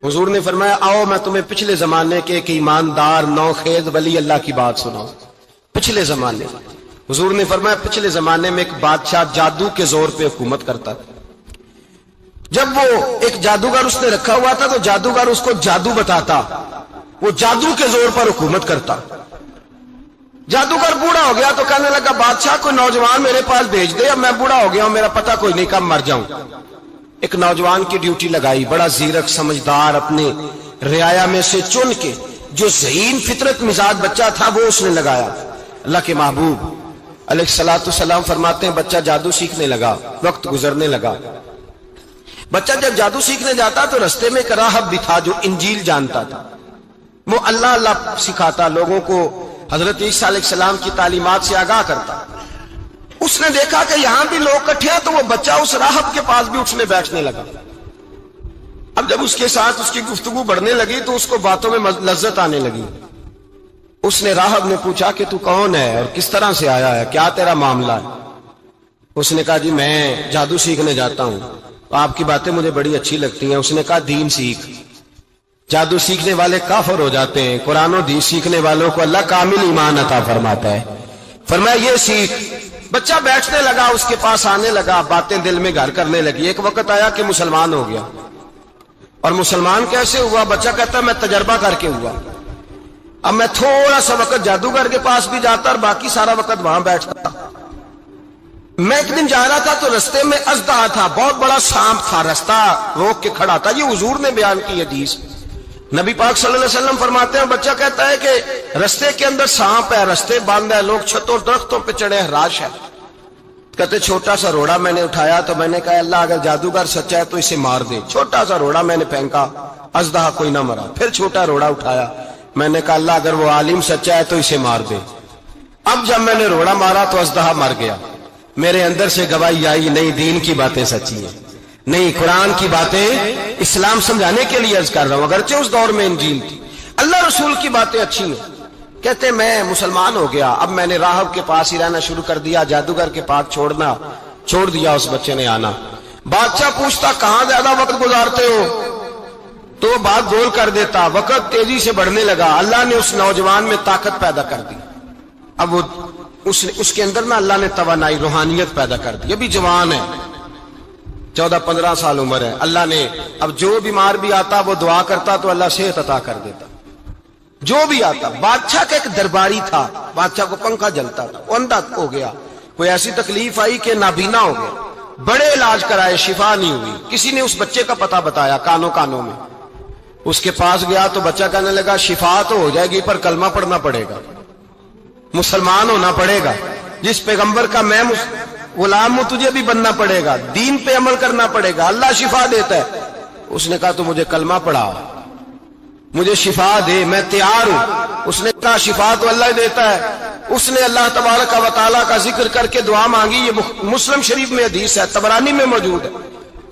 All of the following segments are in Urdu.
حضور نے فرمایا آؤ میں تمہیں پچھلے زمانے کے ایک ایماندار نوخیز ولی اللہ کی بات سناؤں. پچھلے زمانے حضور نے فرمایا پچھلے زمانے میں ایک بادشاہ جادو کے زور پہ حکومت کرتا تھا. جب وہ ایک جادوگر اس نے رکھا ہوا تھا تو جادوگر اس کو جادو بتاتا, وہ جادو کے زور پر حکومت کرتا. جادوگر بوڑھا ہو گیا تو کہنے لگا بادشاہ کوئی نوجوان میرے پاس بھیج دے, اب میں بوڑھا ہو گیا ہوں, میرا پتہ کوئی نہیں کب مر جاؤں. ایک نوجوان کی ڈیوٹی لگائی, بڑا زیرک سمجھدار, اپنے رعایا میں سے چن کے جو ذہین فطرت مزاج بچہ تھا وہ اس نے لگایا. اللہ کے محبوب علیہ الصلوۃ والسلام فرماتے ہیں بچہ جادو سیکھنے لگا, وقت گزرنے لگا. بچہ جب جادو سیکھنے جاتا تو رستے میں ایک راہب بھی تھا جو انجیل جانتا تھا. وہ اللہ اللہ سکھاتا, لوگوں کو حضرت عیسیٰ علیہ السلام کی تعلیمات سے آگاہ کرتا. اس نے دیکھا کہ یہاں بھی لوگ اکٹھے ہیں تو وہ بچہ اس راہب کے پاس بھی اٹھنے بیٹھنے لگا. اب جب اس کے ساتھ اس کی گفتگو بڑھنے لگی تو اس کو باتوں میں لذت آنے لگی. اس نے راہب نے پوچھا کہ تو کون ہے اور کس طرح سے آیا ہے, کیا تیرا معاملہ ہے؟ اس نے کہا جی میں جادو سیکھنے جاتا ہوں, آپ کی باتیں مجھے بڑی اچھی لگتی ہیں. اس نے کہا دین سیکھ. جادو سیکھنے والے کافر ہو جاتے ہیں, قرآن و دین سیکھنے والوں کو اللہ کامل ایمان عطا فرماتا ہے. فرمایا یہ سیکھ. بچہ بیٹھنے لگا, اس کے پاس آنے لگا, باتیں دل میں گھر کرنے لگی. ایک وقت آیا کہ مسلمان ہو گیا. اور مسلمان کیسے ہوا؟ بچہ کہتا میں تجربہ کر کے ہوا. اب میں تھوڑا سا وقت جادوگر کے پاس بھی جاتا اور باقی سارا وقت وہاں بیٹھتا. میں ایک دن جا رہا تھا تو رستے میں اژدہا تھا, بہت بڑا سانپ تھا, رستہ روک کے کھڑا تھا. یہ حضور نے بیان کی حدیث. نبی پاک صلی اللہ علیہ وسلم فرماتے ہیں بچہ کہتا ہے کہ رستے کے اندر سانپ ہے, رستے بند ہے, لوگ چھتوں درختوں پہ چڑھے ہیں, راش ہے. کہتے چھوٹا سا روڑا میں نے اٹھایا تو میں نے کہا اللہ اگر جادوگر سچا ہے تو اسے مار دے. چھوٹا سا روڑا میں نے پھینکا, اژدہا کوئی نہ مرا. پھر چھوٹا روڑا اٹھایا, میں نے کہا اللہ اگر وہ عالم سچا ہے تو اسے مار دے. اب جب میں نے روڑا مارا تو اژدہا مر گیا. میرے اندر سے گواہی آئی نہیں دین کی باتیں سچی ہیں, نہیں قرآن کی باتیں اسلام سمجھانے کے لیے عرض کر رہا ہوں. اگرچہ اس دور میں انجیل تھی, اللہ رسول کی باتیں اچھی ہیں. کہتے میں مسلمان ہو گیا, اب میں نے راہب کے پاس ہی رہنا شروع کر دیا, جادوگر کے پاس چھوڑ دیا. اس بچے نے آنا. بادشاہ پوچھتا کہاں زیادہ وقت گزارتے ہو تو وہ بات گول کر دیتا. وقت تیزی سے بڑھنے لگا. اللہ نے اس نوجوان میں طاقت پیدا کر دی. اب وہ اس کے اندر نا اللہ نے توانائی روحانیت پیدا کر دی. ابھی جوان ہے, 14-15 سال عمر ہے. اللہ نے اب جو بیمار بھی آتا وہ دعا کرتا تو اللہ صحت عطا کر دیتا. جو بھی آتا. بادشاہ کا ایک درباری تھا, بادشاہ کو پنکھا جلتا تھا, وہ اندھا ہو گیا. کوئی ایسی تکلیف آئی کہ نابینا ہو گیا. بڑے علاج کرائے, شفا نہیں ہوئی. کسی نے اس بچے کا پتہ بتایا کانوں میں. اس کے پاس گیا تو بچہ کہنے لگا شفا تو ہو جائے گی پر کلمہ پڑھنا پڑے گا, مسلمان ہونا پڑے گا. جس پیغمبر کا میں غلام ہوں تجھے بھی بننا پڑے گا, دین پہ عمل کرنا پڑے گا. اللہ شفا دیتا ہے. اس نے کہا تو مجھے کلمہ پڑھا, مجھے شفا دے, میں تیار ہوں. اس نے کہا شفا تو اللہ دیتا ہے. اس نے اللہ تبارک و تعالیٰ کا ذکر کر کے دعا مانگی. یہ مسلم شریف میں حدیث ہے, طبرانی میں موجود ہے.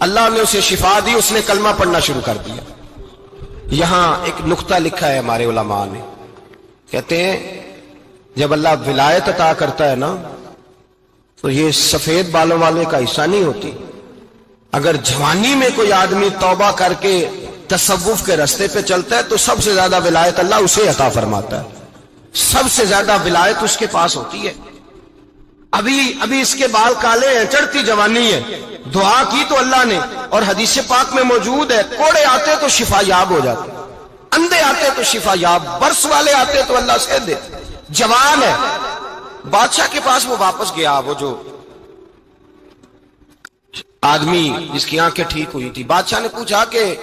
اللہ نے اسے شفا دی, اس نے کلمہ پڑھنا شروع کر دیا. یہاں ایک نقطہ لکھا ہے ہمارے علماء نے, کہتے ہیں جب اللہ ولایت عطا کرتا ہے نا تو یہ سفید بالوں والے کا حصہ نہیں ہوتی. اگر جوانی میں کوئی آدمی توبہ کر کے تصوف کے رستے پہ چلتا ہے تو سب سے زیادہ ولایت اللہ اسے عطا فرماتا ہے. سب سے زیادہ ولایت اس کے پاس ہوتی ہے. ابھی اس کے بال کالے ہیں, چڑھتی جوانی ہے, دعا کی تو اللہ نے, اور حدیث پاک میں موجود ہے کوڑے آتے تو شفا یاب ہو جاتے, اندھے آتے تو شفا یاب, برس والے آتے تو اللہ سے دے. جوان ہے. بادشاہ کے پاس وہ واپس گیا, وہ جو آدمی جس کی آنکھیں ٹھیک ہوئی تھی. بادشاہ نے پوچھا کہ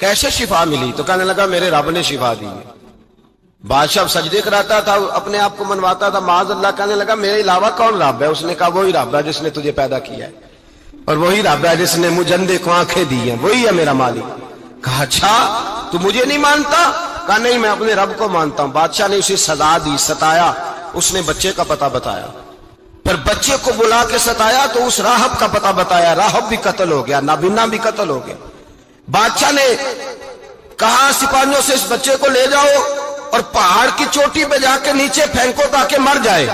کیسے شفا ملی تو کہنے لگا میرے رب نے شفا دی. بادشاہ سجدے کراتا تھا, اپنے آپ کو منواتا تھا معاذ اللہ. کہنے لگا میرے علاوہ کون رب ہے؟ اس نے کہا وہی رب ہے جس نے تجھے پیدا کیا ہے, اور وہی رب ہے جس نے مجھے اندھے کو آنکھیں دی ہیں, وہی ہے میرا مالک. کہا اچھا تو مجھے نہیں مانتا؟ کہا نہیں میں اپنے رب کو مانتا ہوں. بادشاہ نے اسے سزا دی, ستایا. اس نے بچے کا پتہ بتایا, پھر بچے کو بلا کے ستایا تو اس راہب کا پتہ بتایا. راہب بھی قتل ہو گیا, نابینا بھی قتل ہو گیا. بادشاہ نے کہا سپاہیوں سے اس بچے کو لے جاؤ اور پہاڑ کی چوٹی پہ جا کے نیچے پھینکو تاکہ مر جائے.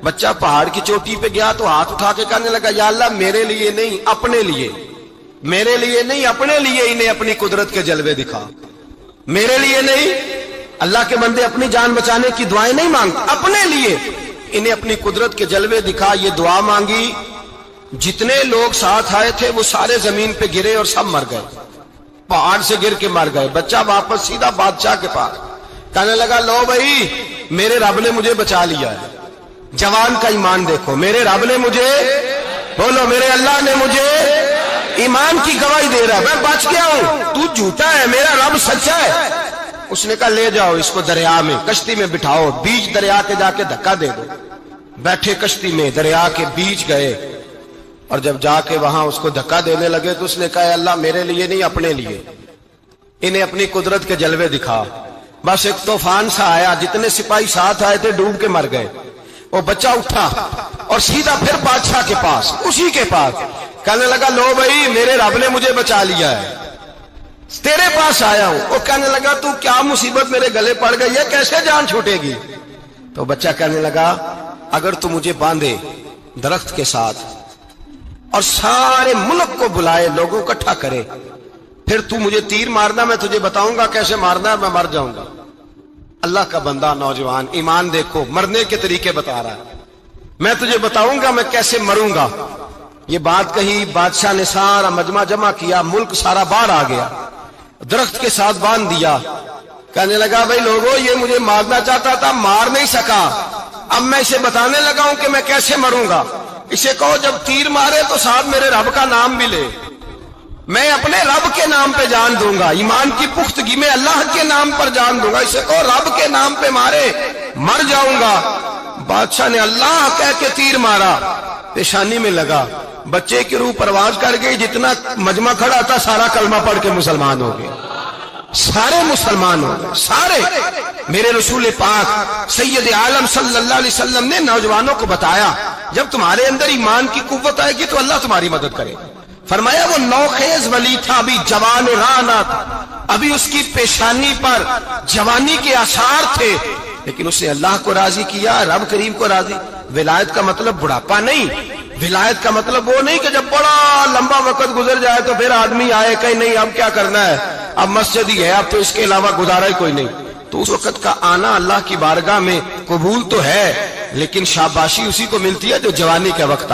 بچہ پہاڑ کی چوٹی پہ گیا تو ہاتھ اٹھا کے کہنے لگا یا اللہ میرے لیے نہیں اپنے لیے, میرے لیے نہیں اپنے لیے انہیں اپنی قدرت کے جلوے دکھا. میرے لیے نہیں. اللہ کے بندے اپنی جان بچانے کی دعائیں نہیں مانگتے, اپنے لیے انہیں اپنی قدرت کے جلوے دکھا. یہ دعا مانگی, جتنے لوگ ساتھ آئے تھے وہ سارے زمین پہ گرے اور سب مر گئے, پہاڑ سے گر کے مر گئے. بچہ واپس سیدھا بادشاہ کے پاس کہنے لگا لو بھائی میرے رب نے مجھے بچا لیا ہے. جوان کا ایمان دیکھو, میرے رب نے مجھے, بولو میرے اللہ نے مجھے ایمان کی گواہی دے رہا ہے, میں بچ گیا ہوں, تو جھوٹا ہے, میرا رب سچا ہے. اس نے کہا لے جاؤ اس کو دریا میں, کشتی میں بٹھاؤ, بیچ دریا کے جا کے دھکا دے دو. بیٹھے کشتی میں, دریا کے بیچ گئے, اور جب جا کے وہاں اس کو دھکا دینے لگے تو اس نے کہا اللہ میرے لیے نہیں اپنے لیے انہیں اپنی قدرت کے جلوے دکھا. بس ایک طوفان سا آیا, جتنے سپاہی ساتھ آئے تھے ڈوب کے مر گئے. وہ بچہ اٹھا اور سیدھا پھر بادشاہ کے پاس, اسی کے پاس کہنے لگا لو بھائی میرے رب نے مجھے بچا لیا ہے, تیرے پاس آیا ہوں. وہ کہنے لگا تو کیا مصیبت میرے گلے پڑ گئی ہے, کیسے جان چھوٹے گی؟ تو بچہ کہنے لگا اگر تو مجھے باندھے درخت کے ساتھ اور سارے ملک کو بلائے, لوگوں کو اکٹھا کرے, پھر تو مجھے تیر مارنا, میں تجھے بتاؤں گا کیسے مارنا ہے, میں مر جاؤں گا. اللہ کا بندہ نوجوان, ایمان دیکھو, مرنے کے طریقے بتا رہا ہے. میں تجھے بتاؤں گا میں کیسے مروں گا. یہ بات کہی, بادشاہ نے سارا مجمع جمع کیا, ملک سارا باہر آ گیا, درخت کے ساتھ باندھ دیا. کہنے لگا بھائی لوگوں یہ مجھے مارنا چاہتا تھا, مار نہیں سکا, اب میں اسے بتانے لگا ہوں کہ میں کیسے مروں گا. اسے کہو جب تیر مارے تو ساتھ میرے رب کا نام بھی لے, میں اپنے رب کے نام پہ جان دوں گا. ایمان کی پختگی میں اللہ کے نام پر جان دوں گا. اسے کہو رب کے نام پہ مارے, مر جاؤں گا. بادشاہ نے اللہ کہہ کے تیر مارا, پیشانی میں لگا, بچے کی روح پرواز کر گئی. جتنا مجمع کھڑا تھا سارا کلمہ پڑھ کے مسلمان ہو گئے, سارے مسلمان ہو گئے سارے. میرے رسول پاک سید عالم صلی اللہ علیہ وسلم نے نوجوانوں کو بتایا جب تمہارے اندر ایمان کی قوت آئے گی تو اللہ تمہاری مدد کرے. فرمایا وہ نوخیز ولی تھا, ابھی جوان رانا تھا, ابھی اس کی پیشانی پر جوانی کے آثار تھے, لیکن اس نے اللہ کو راضی کیا, رب کریم کو راضی. ولایت کا مطلب بڑھاپا نہیں, ولایت کا مطلب وہ نہیں کہ جب بڑا لمبا وقت گزر جائے تو پھر آدمی آئے کہ نہیں اب کیا کرنا ہے, اب مسجد ہی ہے, اب تو اس کے علاوہ گزارا ہی کوئی نہیں. تو اس وقت کا آنا اللہ کی بارگاہ میں قبول تو ہے, لیکن شاباشی اسی کو ملتی ہے جو جوانی کے وقت